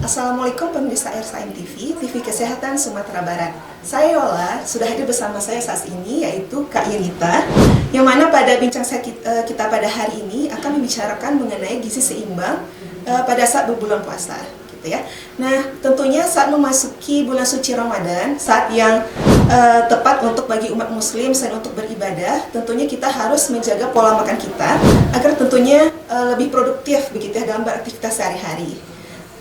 Assalamualaikum pemirsa RSAIN TV, TV Kesehatan Sumatera Barat. Saya Yola, sudah hadir bersama saya saat ini yaitu Kak Yelita, yang mana pada bincang kita pada hari ini akan membicarakan mengenai gizi seimbang pada saat berbulan puasa, gitu ya. Nah, tentunya saat memasuki bulan suci Ramadan, saat yang tepat untuk bagi umat muslim selain untuk beribadah, tentunya kita harus menjaga pola makan kita agar tentunya lebih produktif begitu ya dalam beraktivitas sehari-hari.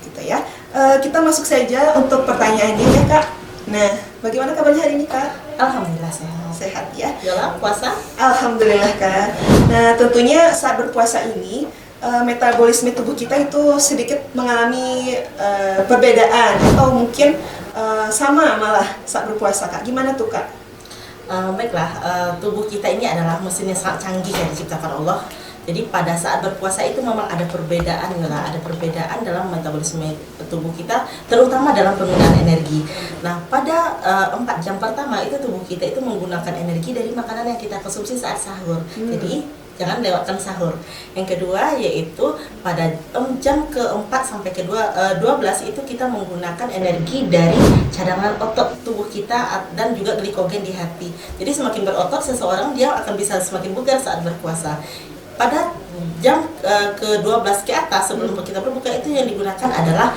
Gitu ya. Kita masuk saja untuk pertanyaannya ya Kak. Nah, bagaimana kabarnya hari ini Kak? Alhamdulillah sehat. Sehat ya? Yola, puasa? Alhamdulillah Kak. Nah, tentunya saat berpuasa ini metabolisme tubuh kita itu sedikit mengalami perbedaan atau mungkin sama malah saat berpuasa Kak. Gimana tuh Kak? Baiklah, tubuh kita ini adalah mesin yang sangat canggih yang diciptakan Allah. Jadi pada saat berpuasa itu memang ada perbedaan, ada perbedaan dalam metabolisme tubuh kita, terutama dalam penggunaan energi. Nah, pada 4 jam pertama itu tubuh kita itu menggunakan energi dari makanan yang kita konsumsi saat sahur. Jadi jangan lewatkan sahur. Yang kedua yaitu pada jam keempat sampai ke-12 itu kita menggunakan energi dari cadangan otot tubuh kita dan juga glikogen di hati. Jadi semakin berotot seseorang dia akan bisa semakin bugar saat berpuasa. Pada jam ke-12 ke atas sebelum kita berbuka itu yang digunakan adalah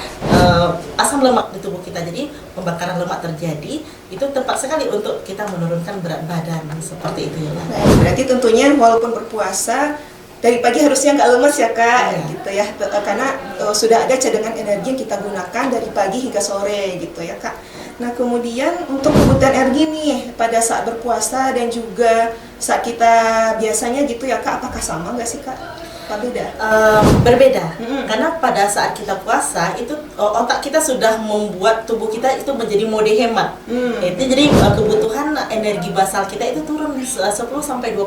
asam lemak di tubuh kita. Jadi pembakaran lemak terjadi, itu tepat sekali untuk kita menurunkan berat badan seperti itu ya. Baik, berarti tentunya walaupun berpuasa dari pagi harusnya nggak lemes ya Kak, gitu ya, karena sudah ada cadangan energi yang kita gunakan dari pagi hingga sore gitu ya Kak. Nah, kemudian untuk kebutuhan energi nih pada saat berpuasa dan juga saat kita biasanya gitu ya Kak, apakah sama nggak sih Kak? Apa beda? Berbeda, karena pada saat kita puasa itu otak kita sudah membuat tubuh kita itu menjadi mode hemat. Itu jadi kebutuhan energi basal kita itu turun 10-20%.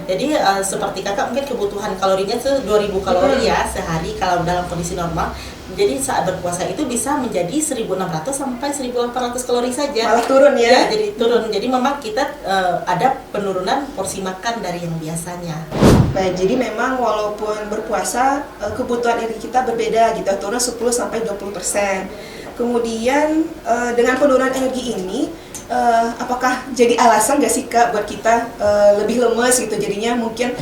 Jadi seperti kakak mungkin kebutuhan kalorinya itu 2000 kalori ya sehari kalau dalam kondisi normal. Jadi saat berpuasa itu bisa menjadi 1.600 sampai 1.800 kalori saja. Malah turun ya? Jadi turun. Jadi memang kita ada penurunan porsi makan dari yang biasanya. Baik, jadi memang walaupun berpuasa kebutuhan energi kita berbeda gitu, turun 10-20%. Kemudian dengan penurunan energi ini apakah jadi alasan nggak sih Kak buat kita lebih lemes gitu, jadinya mungkin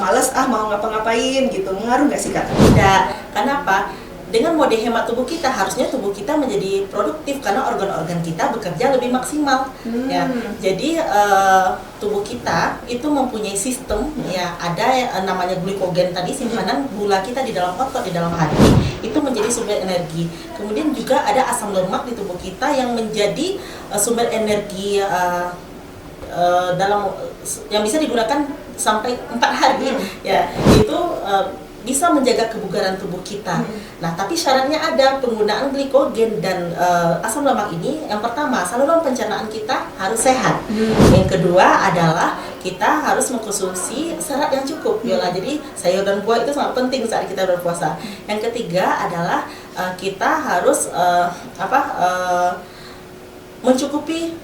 males mau ngapa-ngapain gitu, mengaruh nggak sih Kak? Tidak, kenapa? Dengan mode hemat tubuh kita, harusnya tubuh kita menjadi produktif karena organ-organ kita bekerja lebih maksimal. Ya, jadi tubuh kita itu mempunyai sistem ya, ada namanya glikogen tadi, simpanan gula kita di dalam otot, di dalam hati, itu menjadi sumber energi. Kemudian juga ada asam lemak di tubuh kita yang menjadi sumber energi dalam yang bisa digunakan sampai 4 hari. Ya, itu bisa menjaga kebugaran tubuh kita. Nah, tapi syaratnya ada penggunaan glikogen dan asam lemak ini. Yang pertama, saluran pencernaan kita harus sehat. Yang kedua adalah kita harus mengkonsumsi serat yang cukup. Jadi sayur dan buah itu sangat penting saat kita berpuasa. Yang ketiga adalah kita harus mencukupi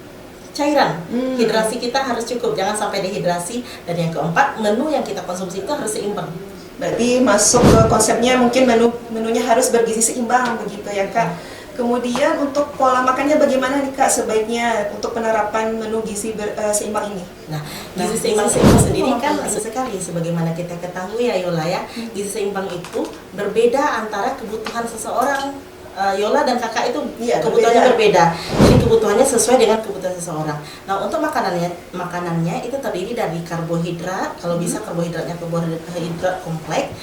cairan, hidrasi kita harus cukup, jangan sampai dehidrasi. Dan yang keempat, menu yang kita konsumsi itu harus seimbang. Berarti masuk ke konsepnya mungkin menunya harus bergizi seimbang begitu ya Kak. Kemudian untuk pola makannya bagaimana nih Kak sebaiknya untuk penerapan menu gizi seimbang ini? Nah, gizi seimbang sendiri kan sekali sebagaimana kita ketahui ya Yola ya. Gizi seimbang itu berbeda antara kebutuhan seseorang. Yola dan kakak itu kebutuhannya berbeda. Jadi kebutuhannya sesuai dengan kebutuhan seseorang. Nah, untuk makanannya itu terdiri dari karbohidrat. Kalau bisa karbohidratnya karbohidrat kompleks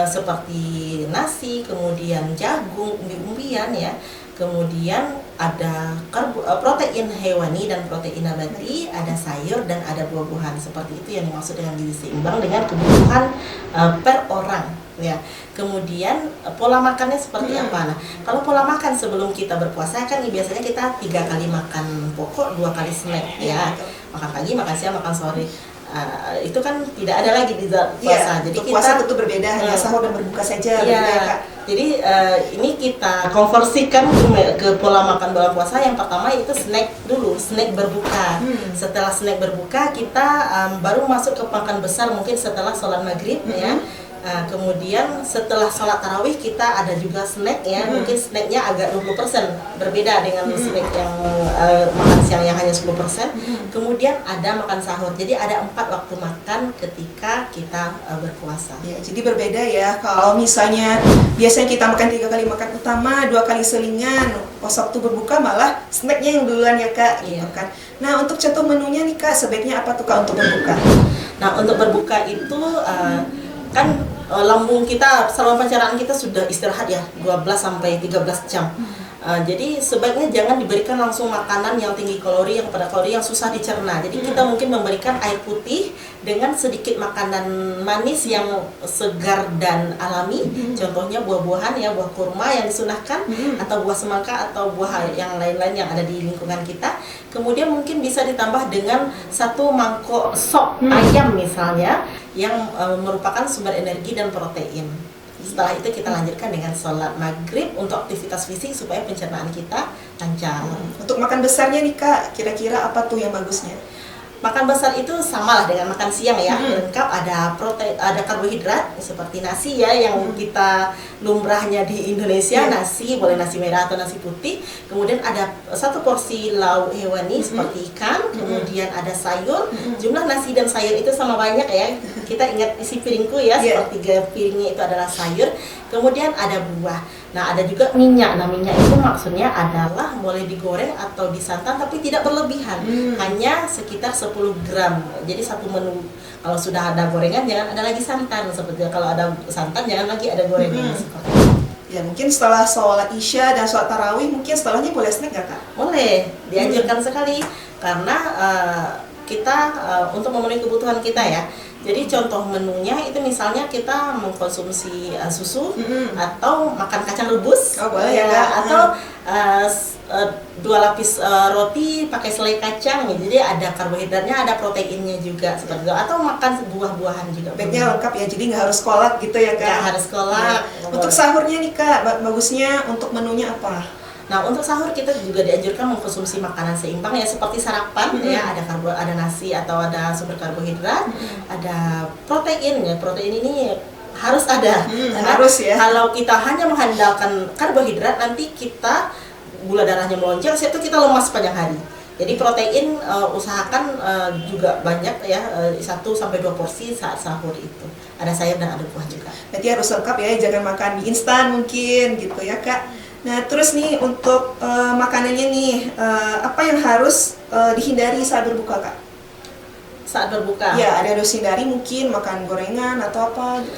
seperti nasi, kemudian jagung, umbi-umbian ya. Kemudian ada protein hewani dan protein nabati, ada sayur dan ada buah-buahan. Seperti itu yang dimaksud dengan gizi seimbang dengan kebutuhan per orang. Ya, kemudian pola makannya seperti apa? Nah, kalau pola makan sebelum kita berpuasa kan biasanya kita 3 kali makan pokok, 2 kali snack ya. Makan pagi, makan siang, makan sore. Itu kan tidak ada lagi di saat puasa. Jadi kita puasa tentu berbeda, hanya sahur dan berbuka saja. Kak. Jadi ini kita konversikan ke pola makan bulan puasa. Yang pertama itu snack dulu, snack berbuka. Setelah snack berbuka kita baru masuk ke makan besar mungkin setelah sholat maghrib ya. Kemudian setelah sholat tarawih kita ada juga snack ya, mungkin snacknya agak 20%, berbeda dengan snack yang makan siang yang hanya 10%. Kemudian ada makan sahur, jadi ada 4 waktu makan ketika kita berpuasa. Ya, jadi berbeda ya. Kalau misalnya biasanya kita makan 3 kali makan utama, 2 kali selingan, pas waktu berbuka malah snacknya yang duluan ya Kak, gitu kan. Nah, untuk contoh menunya nih Kak, sebaiknya apa tuh Kak untuk berbuka? Nah, untuk berbuka itu kan lambung kita, saluran pencernaan kita sudah istirahat ya 12 sampai 13 jam. Jadi sebaiknya jangan diberikan langsung makanan yang tinggi kalori, yang pada kalori yang susah dicerna. Jadi kita mungkin memberikan air putih dengan sedikit makanan manis yang segar dan alami. Contohnya buah-buahan ya, buah kurma yang disunahkan, atau buah semangka, atau buah yang lain-lain yang ada di lingkungan kita. Kemudian mungkin bisa ditambah dengan 1 mangkok sop ayam misalnya, yang merupakan sumber energi dan protein. Setelah itu kita lanjutkan dengan sholat maghrib untuk aktivitas fisik supaya pencernaan kita lancar. Untuk makan besarnya nih Kak, kira-kira apa tuh yang bagusnya? Makan besar itu sama lah dengan makan siang ya, lengkap, ada protein, ada karbohidrat seperti nasi ya, yang kita lumrahnya di Indonesia, nasi, boleh nasi merah atau nasi putih. Kemudian ada 1 porsi lauk hewani seperti ikan, kemudian ada sayur. Jumlah nasi dan sayur itu sama banyak ya. Kita ingat isi piringku ya, sepertiga piringnya itu adalah sayur. Kemudian ada buah. Nah, ada juga minyak. Nah, minyak itu maksudnya adalah boleh digoreng atau disantan tapi tidak berlebihan. Hanya sekitar 10 gram. Jadi 1 menu, kalau sudah ada gorengan jangan ada lagi santan. Seperti kalau ada santan jangan lagi ada gorengan. Ya, mungkin setelah sholat isya dan sholat tarawih, mungkin setelahnya boleh snack nggak Kak? Boleh, dianjurkan sekali. Karena kita untuk memenuhi kebutuhan kita ya. Jadi contoh menunya itu misalnya kita mengkonsumsi susu atau makan kacang rebus, boleh ya, atau 2 lapis roti pakai selai kacang, jadi ada karbohidratnya, ada proteinnya juga seperti itu. Atau makan buah-buahan juga. Baiknya lengkap ya, jadi nggak harus kolak gitu ya Kak? Nggak harus kolak. Untuk sahurnya nih Kak, bagusnya untuk menunya apa? Nah, untuk sahur kita juga dianjurkan mengkonsumsi makanan seimbang ya, seperti sarapan ya, ada nasi atau ada sumber karbohidrat, ada protein ya. Protein ini harus ada. Harus ya. Kalau kita hanya mengandalkan karbohidrat, nanti kita gula darahnya melonjak, itu kita lemas sepanjang hari. Jadi protein usahakan juga banyak ya, 1 sampai 2 porsi saat sahur itu. Ada sayur dan ada buah juga. Berarti harus lengkap ya, jangan makan mie instan mungkin gitu ya Kak. Nah, terus nih untuk makanannya nih, apa yang harus dihindari saat berbuka Kak? Saat berbuka? Ya, ada harus hindari mungkin makan gorengan atau apa gitu.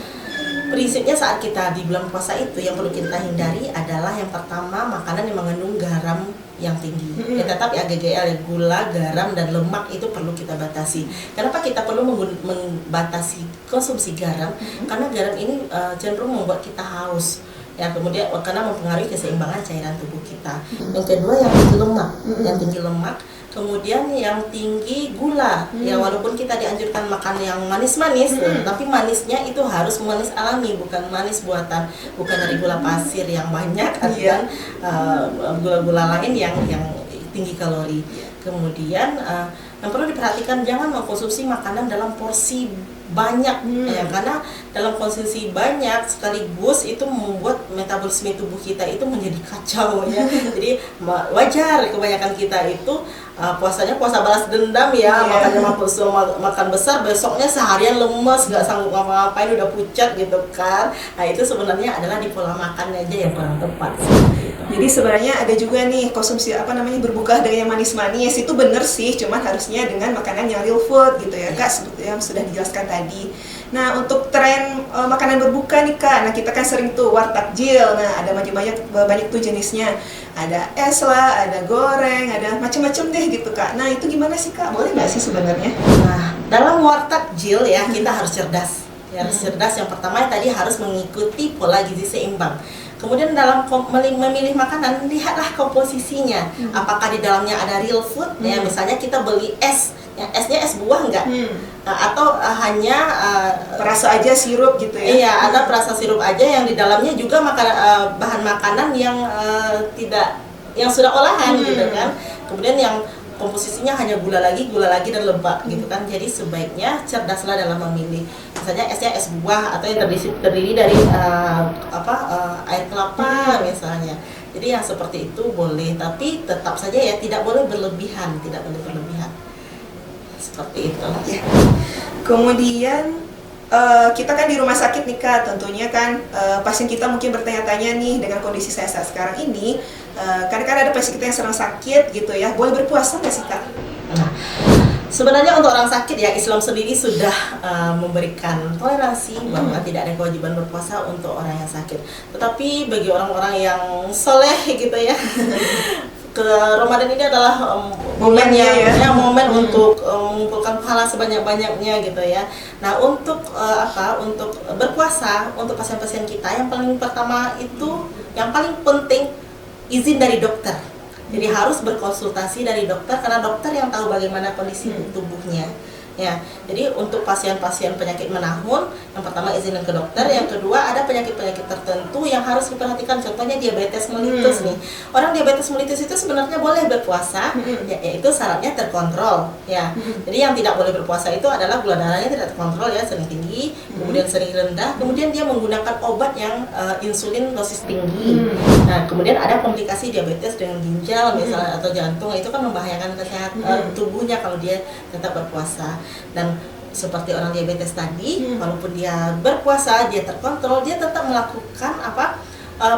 Prinsipnya saat kita di bulan puasa itu yang perlu kita hindari adalah yang pertama, makanan yang mengandung garam yang tinggi. Ya, tetap ya, GGL, gula, garam, dan lemak itu perlu kita batasi. Kenapa kita perlu membatasi konsumsi garam? Karena garam ini cenderung membuat kita haus. Ya, kemudian karena mempengaruhi keseimbangan cairan tubuh kita. Yang kedua, yang tinggi lemak, kemudian yang tinggi gula. Ya, walaupun kita dianjurkan makan yang manis-manis, tapi manisnya itu harus manis alami, bukan manis buatan, bukan dari gula pasir yang banyak, dan gula-gula lain yang tinggi kalori. Kemudian yang perlu diperhatikan, jangan mengkonsumsi makanan dalam porsi banyak ya, karena dalam konsumsi banyak sekaligus itu membuat metabolisme tubuh kita itu menjadi kacau ya. Jadi wajar kebanyakan kita itu puasanya puasa balas dendam ya, makanya makan besar, besoknya seharian lemes, nggak sanggup ngapa-ngapain, udah pucat gitu kan. Nah, itu sebenarnya adalah di pola makan aja yang kurang tepat. Jadi sebenarnya ada juga nih konsumsi berbuka dengan yang manis-manis, itu bener sih, cuman harusnya dengan makanan yang real food gitu ya Kak, seperti yang sudah dijelaskan tadi. Nah, untuk tren makanan berbuka nih Kak, nah kita kan sering tuh wartakjil, nah ada banyak tuh jenisnya, ada es lah, ada goreng, ada macam-macam deh gitu Kak. Nah, itu gimana sih Kak, boleh nggak sih sebenarnya? Nah, dalam wartakjil ya kita harus cerdas. Ya, harus cerdas. Yang pertama tadi harus mengikuti pola gizi seimbang. Kemudian dalam memilih makanan, lihatlah komposisinya. Apakah di dalamnya ada real food? Ya, misalnya kita beli es, ya, esnya es buah enggak? Atau hanya perasa aja sirup gitu ya? Iya, ada perasa sirup aja yang di dalamnya juga bahan makanan yang yang sudah olahan gitu kan. Kemudian yang komposisinya hanya gula lagi dan lemak gitu kan. Jadi sebaiknya cerdaslah dalam memilih. misalnya esnya es buah atau yang terdiri dari air kelapa misalnya. Jadi yang seperti itu boleh, tapi tetap saja ya tidak boleh berlebihan, seperti itu. Ya. Kemudian kita kan di rumah sakit nih Kak, tentunya kan pasien kita mungkin bertanya-tanya nih dengan kondisi saya saat sekarang ini, kadang-kadang ada pasien kita yang sedang sakit gitu ya, boleh berpuasa nggak sih Kak? Nah, sebenarnya untuk orang sakit ya, Islam sendiri sudah memberikan toleransi bahwa tidak ada kewajiban berpuasa untuk orang yang sakit. Tetapi bagi orang-orang yang soleh gitu ya, ke Ramadan ini adalah momen momen untuk mengumpulkan pahala sebanyak-banyaknya gitu ya. Nah, untuk untuk berpuasa untuk pasien-pasien kita yang paling pertama itu yang paling penting izin dari dokter. Jadi harus berkonsultasi dari dokter karena dokter yang tahu bagaimana kondisi tubuhnya. Ya, jadi untuk pasien-pasien penyakit menahun, yang pertama izin ke dokter, yang kedua ada penyakit-penyakit tertentu yang harus diperhatikan, contohnya diabetes mellitus nih. Orang diabetes mellitus itu sebenarnya boleh berpuasa, yaitu syaratnya terkontrol. Ya, jadi yang tidak boleh berpuasa itu adalah gula darahnya tidak terkontrol ya, sering tinggi, kemudian sering rendah, kemudian dia menggunakan obat yang insulin dosis tinggi. Nah, kemudian ada komplikasi diabetes dengan ginjal misalnya atau jantung, itu kan membahayakan kesehatan tubuhnya kalau dia tetap berpuasa. Dan seperti orang diabetes tadi, walaupun dia berpuasa, dia terkontrol, dia tetap melakukan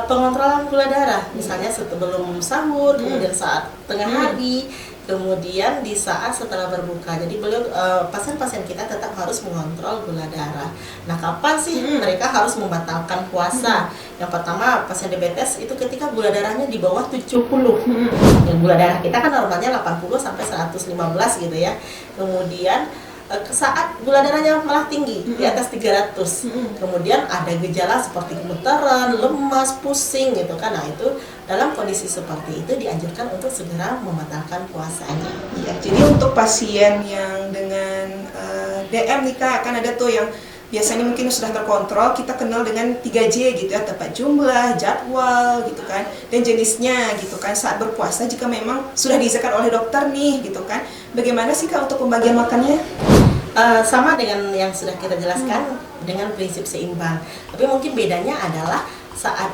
pengontrolan gula darah, misalnya sebelum sahur, kemudian saat tengah hari, kemudian di saat setelah berbuka. Jadi pasien-pasien kita tetap harus mengontrol gula darah. Nah, kapan sih mereka harus membatalkan puasa? Yang pertama, pasien diabetes itu ketika gula darahnya di bawah 70. Yang gula darah kita kan normalnya 80 sampai 115 gitu ya. Kemudian saat gula darahnya malah tinggi di atas 300, kemudian ada gejala seperti gemetaran, lemas, pusing gitu kan. Nah, itu dalam kondisi seperti itu dianjurkan untuk segera membatalkan puasanya. Iya, jadi untuk pasien yang dengan DM nih Kak, kan ada tuh yang biasanya mungkin sudah terkontrol, kita kenal dengan 3J gitu ya, tepat jumlah, jadwal gitu kan, dan jenisnya gitu kan. Saat berpuasa jika memang sudah diizinkan oleh dokter nih gitu kan, bagaimana sih Kak untuk pembagian makannya? Sama dengan yang sudah kita jelaskan dengan prinsip seimbang. Tapi mungkin bedanya adalah saat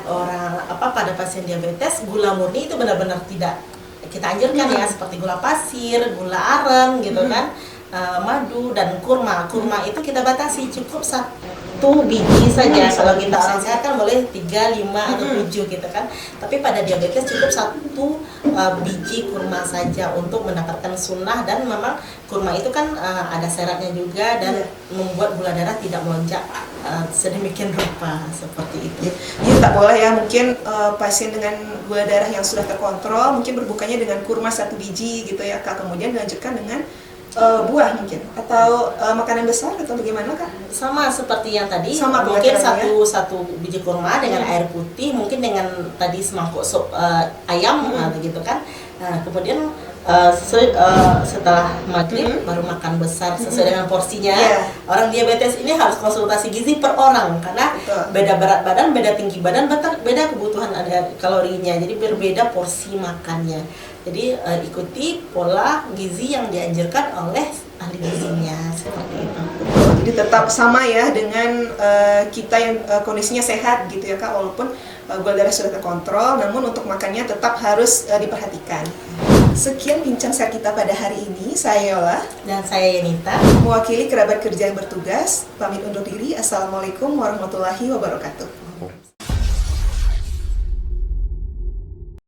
pada pasien diabetes, gula murni itu benar-benar tidak kita anjurkan ya, seperti gula pasir, gula aren gitu kan, madu dan kurma. Kurma itu kita batasi cukup 1 biji saja. Kalau kita orang sehat kan boleh 3, 5 atau 7 gitu kan. Tapi pada diabetes cukup 1 biji kurma saja untuk mendapatkan sunnah, dan memang kurma itu kan ada seratnya juga dan membuat gula darah tidak melonjak sedemikian rupa seperti itu. Jadi tak boleh ya, mungkin pasien dengan gula darah yang sudah terkontrol mungkin berbukanya dengan kurma 1 biji gitu ya Kak, kemudian dilanjutkan dengan buah mungkin atau makanan besar atau bagaimana Kak? Sama seperti yang tadi, sama mungkin satu biji kurma dengan air putih, mungkin dengan tadi semangkuk sup ayam gitu kan. Nah, kemudian setelah maghrib baru makan besar sesuai dengan porsinya. Orang diabetes ini harus konsultasi gizi per orang karena beda berat badan, beda tinggi badan, beda kebutuhan ada kalorinya, jadi berbeda porsi makannya. Jadi ikuti pola gizi yang dianjurkan oleh ahli gizinya seperti itu. Jadi tetap sama ya dengan kita yang kondisinya sehat gitu ya Kak, walaupun gula darah sudah terkontrol, namun untuk makannya tetap harus diperhatikan. Sekian bincang sehat kita pada hari ini. Saya Yola dan saya Yanita, mewakili kerabat kerja yang bertugas, pamit undur diri. Assalamualaikum warahmatullahi wabarakatuh.